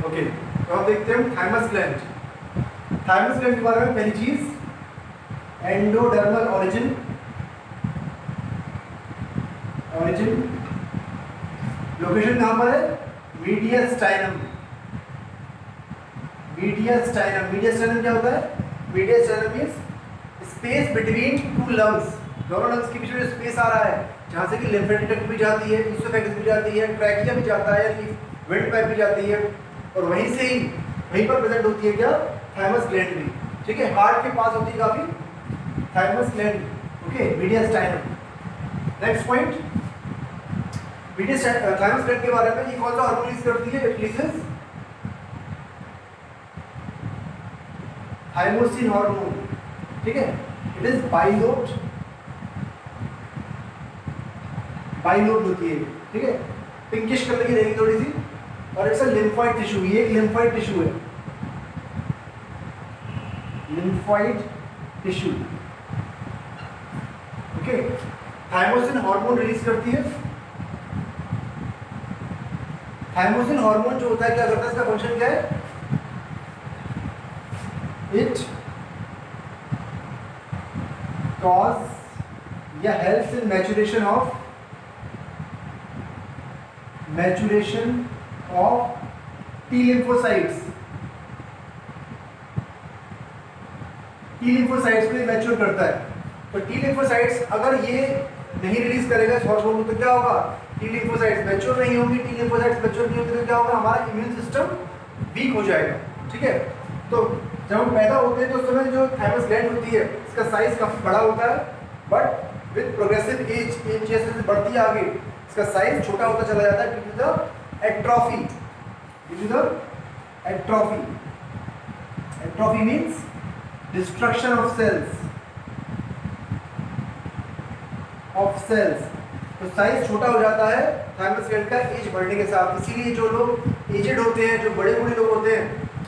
Okay, तो अब देखते हैं थाइमस ग्लैंड। थाइमस ग्लैंड के बारे में पहली चीज, एंडोडर्मल ऑरिजिन। लोकेशन कहाँ पर है? मीडियस्टाइनम। मीडियस्टाइनम क्या होता है? Mediastinum means space between two lungs. दोनों लंग्स के बीच में स्पेस आ रहा है जहाँ से कि लिम्फेटिक डक्ट भी जाती है, इसोफेगस भी जाती है, ट्रैकिया भी जाता है, विंड पाइप भी जाती है, और वहीं से ही वहीं पर प्रेजेंट होती है क्या? थाइमस ग्लैंड भी। ठीक है, हार्ट के पास होती है काफी thymus gland. Okay, mediastinum. Next point, thymus gland के बारे में ये कौन सा हार्मोन रिलीज करती है? It releases thymosin hormone. ठीक है, इट इज बाइलोब्ड होती है। ठीक है, पिंकिश कलर की रहेगी थोड़ी सी, और इट्स अ लिम्फोइड टिश्यू। ये एक लिम्फोइड टिश्यू है, lymphoid tissue. Okay, thymosin hormone release करती है। थाइमोसिन हार्मोन जो होता है क्या करता है? इसका फंक्शन क्या है? इट कॉज या helps in maturation of T lymphocytes. T lymphocytes को मैच्योर करता है। तो टी लिम्फोसाइट्स अगर ये नहीं रिलीज करेगा इस हार्मोन को तो क्या होगा? टी लिम्फोसाइट्स मैच्योर नहीं होंगी। टी लिम्फोसाइट्स मैच्योर नहीं होंगी तो क्या होगा? हमारा इम्यून सिस्टम वीक हो जाएगा। ठीक है, तो जब हम पैदा होते हैं तो उस समय जो थाइमस ग्लैंड होती है इसका साइज काफी बड़ा होता है, बट विद प्रोग्रेसिव एज जैसे बढ़ती है आगे इसका साइज छोटा होता चला जाता है due to the atrophy. Atrophy means destruction of cells. तो साइज छोटा हो जाता है थाइमस ग्लैंड का एज बढ़ने के साथ। इसीलिए जो लोग एजेड होते हैं, जो बड़े बूढ़े लोग होते हैं,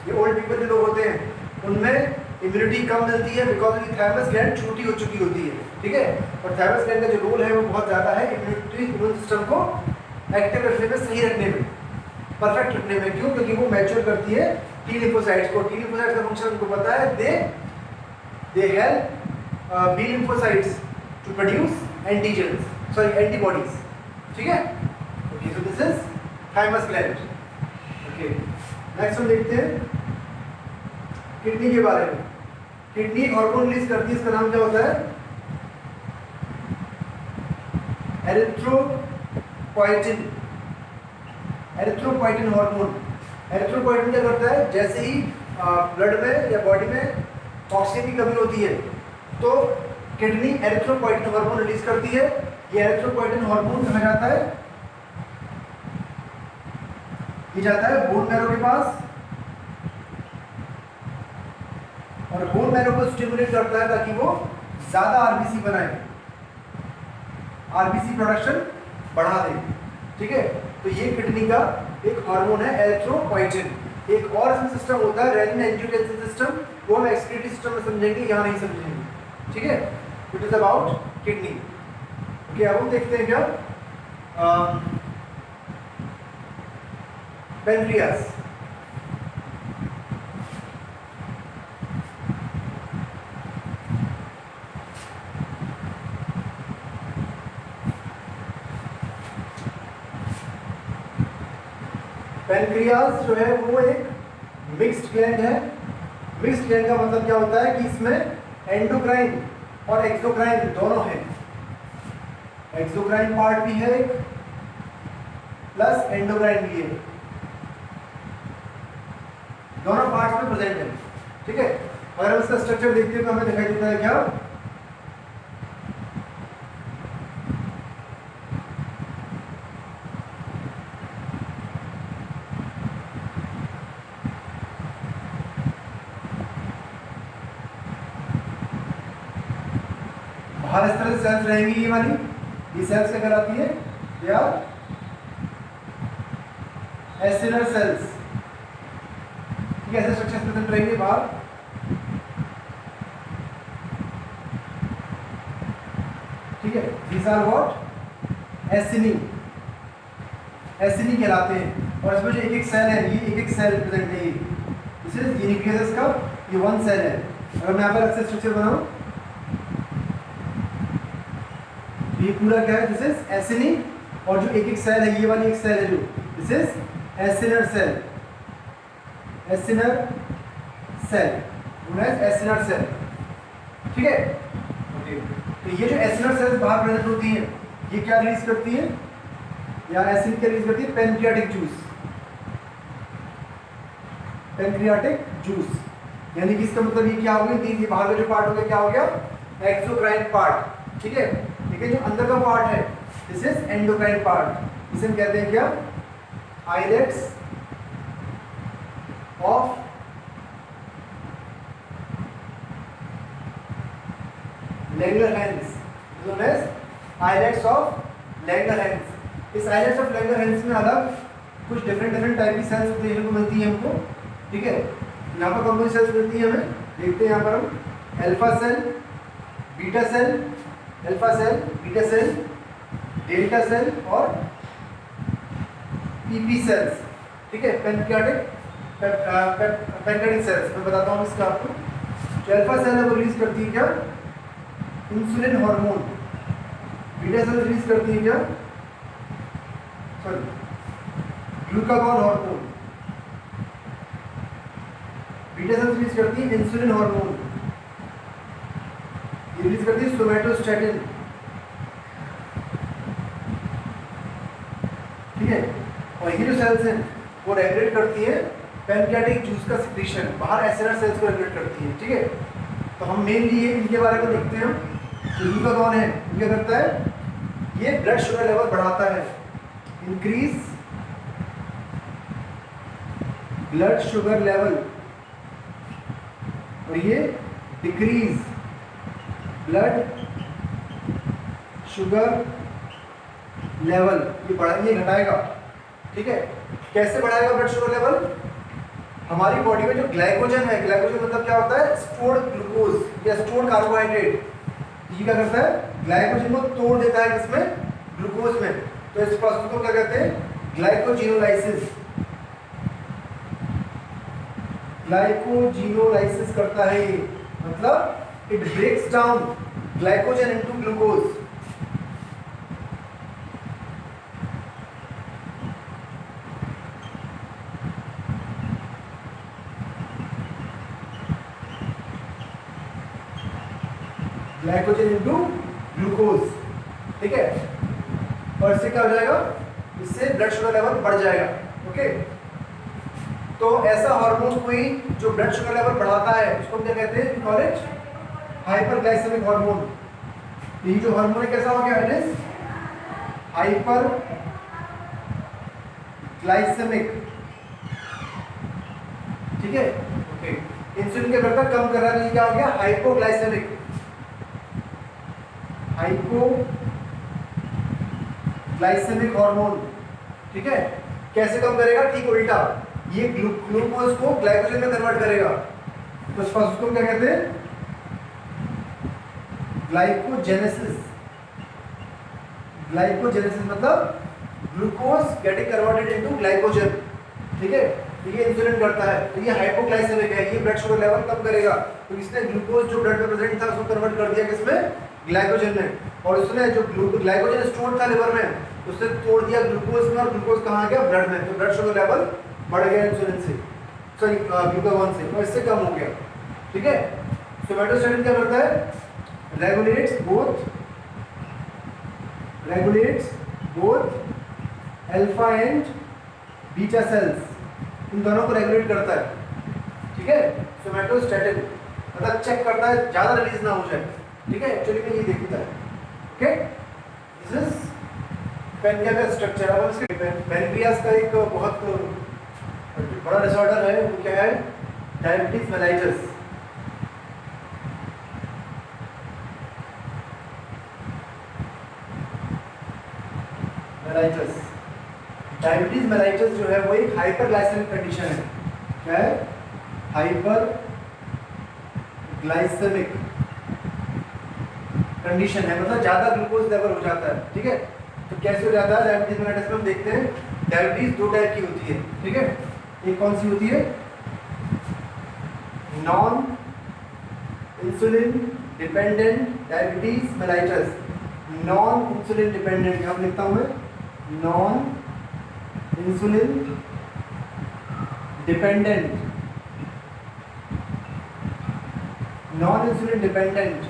ये ओल्ड पीपल जो लोग होते हैं, उनमें इम्यूनिटी कम मिलती है बिकॉज की थाइमस ग्लैंड छोटी हो चुकी होती है। ठीक है, और थाइमस ग्लैंड का जो रोल है वो बहुत ज़्यादा है इम्यून सिस्टम को एक्टिव रखने में, सही रखने में, परफेक्ट रखने में। क्यों? क्योंकि वो मैच्योर करती है टी लिम्फोसाइट्स को। टी लिम्फोसाइट्स का फंक्शन उनको पता है, they help B lymphocytes to produce antibodies. ठीक है, okay, so this is thymus gland. Okay, next हम देखते हैं किडनी के बारे में। किडनी हार्मोन रिलीज करती है, इसका नाम क्या होता है? Erythropoietin hormone. एरिथ्रोपोइटिन क्या करता है? जैसे ही ब्लड में या बॉडी में ऑक्सीजन की कमी होती है तो किडनी एरिथ्रोपोइटिन हार्मोन रिलीज करती है। ये एरिथ्रोपोइटिन हार्मोन कहाँ जाता है? ये जाता है बोन मैरो के पास, और बोन मैरो को स्टिमुलेट करता है ताकि वो ज्यादा आरबीसी बनाए, आरबीसी प्रोडक्शन बढ़ा दे। ठीक है, तो ये किडनी का एक हार्मोन है एरिथ्रोपोइटिन। एक और सिस्टम होता है रेनिन एंजियोटेंसिन सिस्टम, वो हम एक्सक्रीटरी सिस्टम में समझेंगे, यहाँ नहीं समझेंगे। ठीक है, it is about kidney. Okay, अब हम देखते हैं क्या पेनक्रियास। पेनक्रियास जो है वो एक मिक्स्ड ग्लैंड है। मिक्स्ड ग्लैंड का मतलब क्या होता है कि इसमें एंडोक्राइन और एक्सोक्राइन दोनों हैं। एक्सोक्राइन पार्ट भी है प्लस एंडोक्राइन भी है, दोनों पार्ट्स में प्रेजेंट है। ठीक है, अगर हम इसका स्ट्रक्चर देखते हैं तो हमें दिखाई देता है क्या? बाहर इस तरह से सेल्स रहेंगी, ये वाली, ये सेल्स क्या कहलाती है? या एसिलर सेल्स। ठीक है, ऐसे स्ट्रक्चर्स प्रेजेंट रहेंगे बाहर। ठीक है, these are what? एसिनी कहलाते हैं। और इसमें जो एक एक सेल है, ये एक एक सेल रिप्रेजेंट है। दिस इज ये न्यूक्लियस का ये वन सेल है। अगर मैं यहाँ पर अच्छे स्ट्रक्चर बनाऊँ, ये पूरा क्या है, दिस इज एसिनी, और जो एक एक सेल है, ये वाली एक सेल है जो, this is acinar cell, acinar cell, acinar cell, ठीक है। ओके, तो ये जो एसिनर सेल्स बाहर प्रेजेंट होती हैं, ये क्या रिलीज करती है, या एसिन क्या रिलीज करती है, पेनक्रियाटिक जूस, पेनक्रियाटिक जूस, यानी कि इसका मतलब ये क्या हो गया, ये बाहर का जो पार्ट हो गया क्या हो गया, एक्सोक्राइन पार्ट, ठीक है। लेकिन जो अंदर का पार्ट है, दिस इज एंडोक्राइन पार्ट, इसे हम कहते हैं क्या, islets of Langerhans, known as islets of Langerhans। इस islets of Langerhans में अलग कुछ डिफरेंट टाइप की सेल्स देखने को मिलती है हमको, ठीक है। यहाँ पर कौन सी सेल्स मिलती है हमें, देखते हैं यहाँ पर हम, alpha cell, beta cell, alpha cell, beta cell, delta cell और पीपी सेल्स, ठीक है, पेनक्रियाटिक सेल्स। मैं बताता हूँ इसका आपको। जो अल्फा सेल है वो रिलीज करती है क्या, insulin hormone. Beta cell release करती है क्या, sorry, glucagon hormone. Beta cell release करती है इंसुलिन हार्मोन, ये रिलीज करती है सोमैटोस्टैटिन, ठीक है। और ये जो सेल्स हैं वो रेगुलेट करती है पैनक्रियाटिक जूस का सिक्रीशन, बाहर एसिनर सेल्स को रेगुलेट करती है, ठीक है। तो हम मेनली ये इनके बारे में देखते हैं। ग्लूकागॉन है, क्या करता है, ये ब्लड शुगर लेवल बढ़ाता है, इंक्रीज ब्लड शुगर लेवल, और ये डिक्रीज ब्लड शुगर लेवल, ये घटाएगा, ठीक है। कैसे बढ़ाएगा ब्लड शुगर लेवल, हमारी बॉडी में जो ग्लाइकोजन है, ग्लाइकोजन मतलब क्या होता है, स्टोर्ड ग्लूकोज या स्टोर्ड कार्बोहाइड्रेट, ये क्या करता है, ग्लाइकोजन को तोड़ देता है किसमें, ग्लूकोज में। तो इस प्रोसेस को क्या कहते हैं, ग्लाइकोजिनोलाइसिस, ग्लाइकोजिनोलाइसिस करता है ये, मतलब it breaks down glycogen into glucose. Glycogen into glucose, ठीक है। और इससे क्या हो जाएगा, इससे ब्लड शुगर लेवल बढ़ जाएगा, ओके। तो ऐसा हार्मोन कोई जो ब्लड शुगर लेवल बढ़ाता है उसको क्या कहते हैं, कॉल इट हाइपरग्लाइसेमिक हार्मोन। ये जो हार्मोन है कैसा हो गया, इट इज हाइपर ग्लाइसेमिक, ठीक है, ओके। इंसुलिन के बढ़कर कम कर रहा है, ये क्या हो गया, हाइपोग्लाइसेमिक, हाइपोग्लाइसेमिक हार्मोन, ठीक है। कैसे कम करेगा, ठीक उल्टा, ये ग्लूकोज को ग्लाइकोजन में कन्वर्ट करेगा। तो इस प्रोसेस को क्या कहते हैं, ग्लाइकोजेनेसिस। ग्लाइकोजेनेसिस मतलब glucose getting converted into glycogen, ठीक है। तो ये इंसुलिन करता है, तो ये हाइपोग्लाइसेमिक है, ये ब्लड शुगर लेवल कम करेगा। तो इसने ग्लूकोज जो ब्लड में प्रेजेंट था उसको कन्वर्ट कर दिया किसमें, ग्लाइकोजन में। और उसने जो ग्लाइकोजन स्टोर था लिवर में, उसने तोड़ दिया ग्लूकोज में, और ग्लूकोज कहाँ गया, ब्लड में। तो ब्लड शुगर लेवल बढ़ गया इंसुलिन से, सॉरी ग्लूकागॉन से, और इससे कम हो गया, ठीक है। सोमैटोस्टैटिन क्या करता है, regulates both alpha and beta cells, इन दोनों को रेगुलेट करता है, ठीक है। सोमैटोस्टैटिन मतलब चेक करता है ज़्यादा रिलीज ना हो जाए, ठीक है, एक्चुअली में ये देखता है, ओके। दिस इज पैनक्रियास का स्ट्रक्चर। अब इसके पैनक्रियास का एक बहुत बड़ा डिसऑर्डर है, वो क्या है, डायबिटीज मेलाइटस। डायबिटीज मेलाइटस जो है वो एक हाइपरग्लाइसेमिक कंडीशन है। क्या है, हाइपरग्लाइसेमिक कंडीशन है, मतलब ज़्यादा ग्लूकोज लेवल हो जाता है, ठीक है। तो कैसे हो जाता है डायबिटीज मेलाइटस में, हम देखते हैं। डायबिटीज दो टाइप की होती है, ठीक है। एक कौन सी होती है, non insulin dependent diabetes mellitus. Non insulin dependent, यहाँ लिखता हूँ मैं, non insulin dependent, non insulin dependent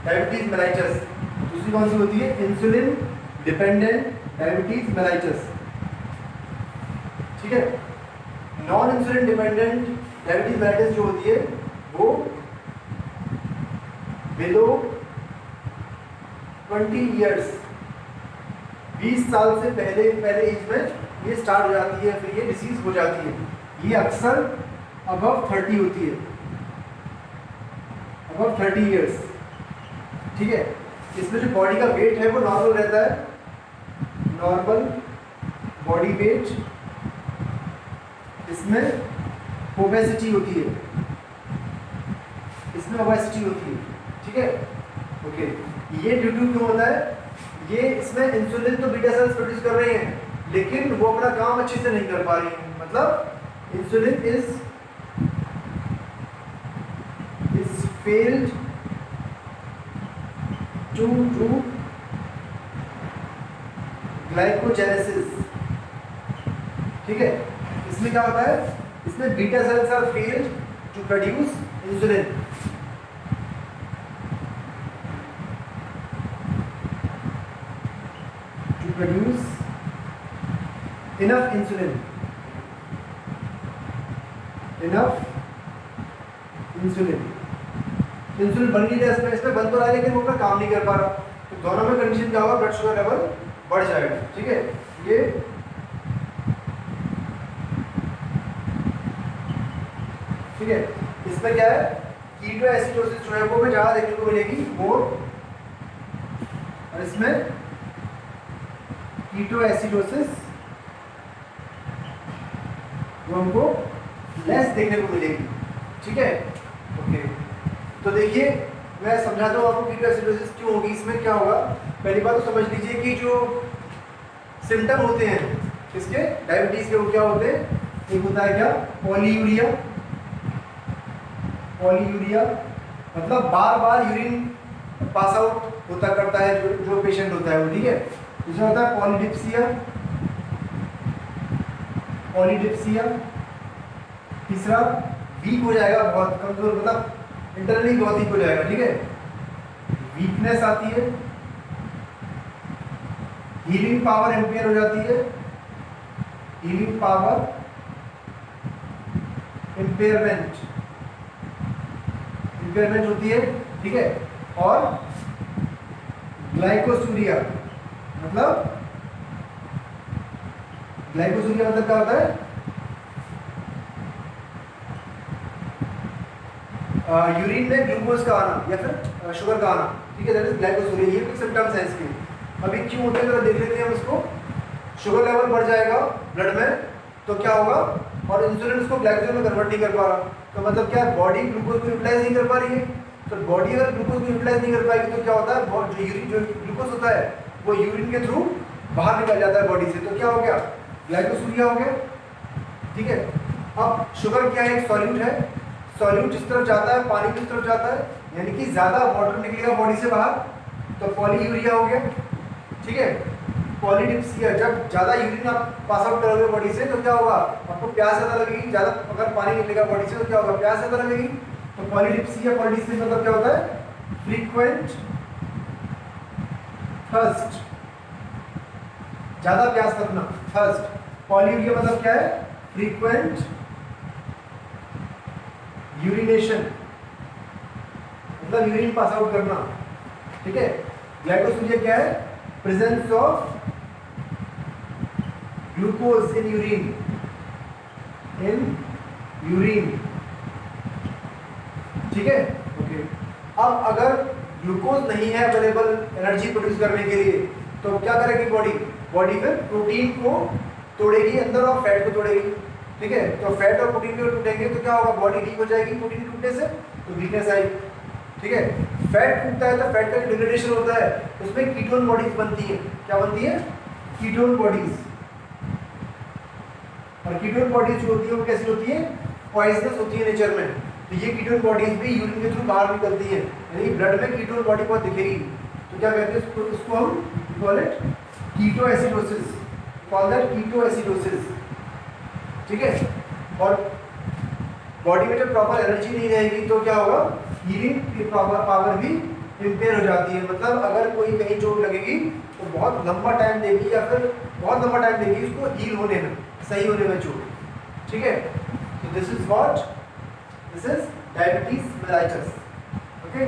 diabetes mellitus. दूसरी कौन सी होती है, इंसुलिन डिपेंडेंट डायबिटीज मेलाइटस, ठीक है। Non insulin dependent diabetes mellitus जो होती है वो बिलो 20 ईयर्स, 20 साल से पहले एज में ये स्टार्ट हो जाती है, फिर ये डिसीज हो जाती है। ये अक्सर अबव 30 होती है, अबव 30 ईयर्स, ठीक है। इसमें जो बॉडी का वेट है वो नॉर्मल रहता है, नॉर्मल बॉडी वेट। इसमें ओबेसिटी होती है, इसमें ओबेसिटी होती है, ठीक है, ओके। ये ड्यू टू क्यों होता है, ये इसमें इंसुलिन तो बीटा सेल्स प्रोड्यूस कर रहे हैं, लेकिन वो अपना काम अच्छे से नहीं कर पा रही हैं। मतलब insulin is failed to do glycogenesis, ठीक है। इसमें क्या होता है, इसमें beta cells are failed to produce insulin, to produce enough insulin, enough insulin. Insulin बन नहीं रहा इसमें बन तो रहा है, लेकिन वो अपना काम नहीं कर पा रहा। तो दोनों में कंडीशन क्या होगा, ब्लड शुगर लेवल बढ़ जाएगा, ठीक है। ये ठीक है, इसमें क्या है, कीटो एसिडोसिस जो है वो हमें ज़्यादा देखने को मिलेगी, मोर। और इसमें कीटो एसिडोसिस वो हमको लेस देखने को मिलेगी, ठीक है, ओके। तो देखिए मैं समझाता हूँ आपको कीटो एसिडोसिस क्यों होगी, इसमें क्या होगा। पहली बात तो समझ लीजिए कि जो सिम्टम होते हैं इसके डायबिटीज के वो क्या होते हैं। एक होता है क्या, पॉलीयूरिया। पॉलीयूरिया मतलब बार बार यूरिन पास आउट होता करता है जो पेशेंट होता है वो, ठीक है। दूसरा होता है पॉलीडिप्सिया, पॉलीडिप्सिया। तीसरा वीक हो जाएगा, बहुत कमजोर, मतलब इंटरनली बहुत वीक हो जाएगा, ठीक है। वीकनेस आती है, हीलिंग पावर इम्पेयर हो जाती है, हीलिंग पावर इम्पेयरमेंट होती है, ठीक है। और ग्लाइकोसूरिया मतलब क्या होता है, यूरिन में ग्लूकोज का आना या फिर शुगर का आना, ठीक है, दैट इज ग्लाइकोसूरिया। ये कुछ सिम्टम्स हैं इसके। अभी क्यों होते हैं तो देख लेते हैं हम इसको। शुगर लेवल बढ़ जाएगा ब्लड में तो क्या होगा, और इंसुलिन उसको ग्लाइकोजन में कन्वर्ट नहीं कर पा रहा, तो मतलब क्या है, बॉडी ग्लूकोज को यूटिलाइज नहीं कर पा रही है। तो बॉडी अगर ग्लूकोज को यूटिलाइज नहीं कर पाएगी तो क्या होता है, जो ग्लूकोज होता है वो यूरिन के थ्रू बाहर निकल जाता है बॉडी से, तो क्या हो गया, ग्लाइकोसूरिया हो गया, ठीक है। अब शुगर क्या है, एक सॉल्यूट है, सॉल्यूट जिस तरफ जाता है पानी किस तरफ जाता है, यानी कि ज़्यादा वाटर निकलेगा बॉडी से बाहर, तो पॉलीयूरिया हो गया, ठीक है। पॉलीडिप्सिया, जब ज़्यादा यूरिन आप पास आउट करोगे बॉडी से तो क्या होगा, आपको प्यास ज़्यादा लगेगी, ज़्यादा अगर पानी निकलेगा बॉडी से तो क्या होगा, प्यास ज़्यादा लगेगी। तो पॉलीडिप्सिया, पॉलीडिप्सिया मतलब क्या होता है, फ्रीक्वेंट थर्स्ट, ज़्यादा प्यास लगना, थर्स्ट। पॉलीयूरिया मतलब क्या है, फ्रीक्वेंट यूरिनेशन, मतलब यूरिन पास आउट करना, ठीक है। ग्लाइकोसूरिया क्या है, presence of glucose in urine, ठीक है, ओके। अब अगर ग्लूकोज नहीं है अवेलेबल एनर्जी प्रोड्यूस करने के लिए तो क्या करेगी बॉडी फिर प्रोटीन को तोड़ेगी अंदर और फैट को तोड़ेगी, ठीक है। तो फैट और प्रोटीन को टूटेंगे तो क्या होगा, बॉडी वीक हो जाएगी, प्रोटीन टूटने से तो वीकनेस आएगी, ठीक है। फैट टूटता है तो फैट का डिग्रेडेशन होता है, उसमें कीटोन बॉडीज बनती है, क्या बनती है, कीटोन बॉडीज, और कीटोन बॉडीज जो होती है वो कैसी होती है, पॉइजनस होती है नेचर में। तो ये कीटोन बॉडीज भी यूरिन के थ्रू बाहर निकलती है, यानी ब्लड में कीटोन बॉडी बहुत दिखेगी। तो क्या कहते हैं उसको हम call it ketoacidosis, call that ketoacidosis, ठीक है। और बॉडी में जब प्रॉपर एनर्जी नहीं रहेगी तो क्या होगा, हीलिंग की पावर भी इम्पेयर हो जाती है। मतलब अगर कोई कहीं चोट लगेगी तो बहुत लंबा टाइम देगी, या फिर बहुत लंबा टाइम देगी उसको हील होने में, सही होने में चोट, ठीक है। तो this is what, this is diabetes mellitus, okay.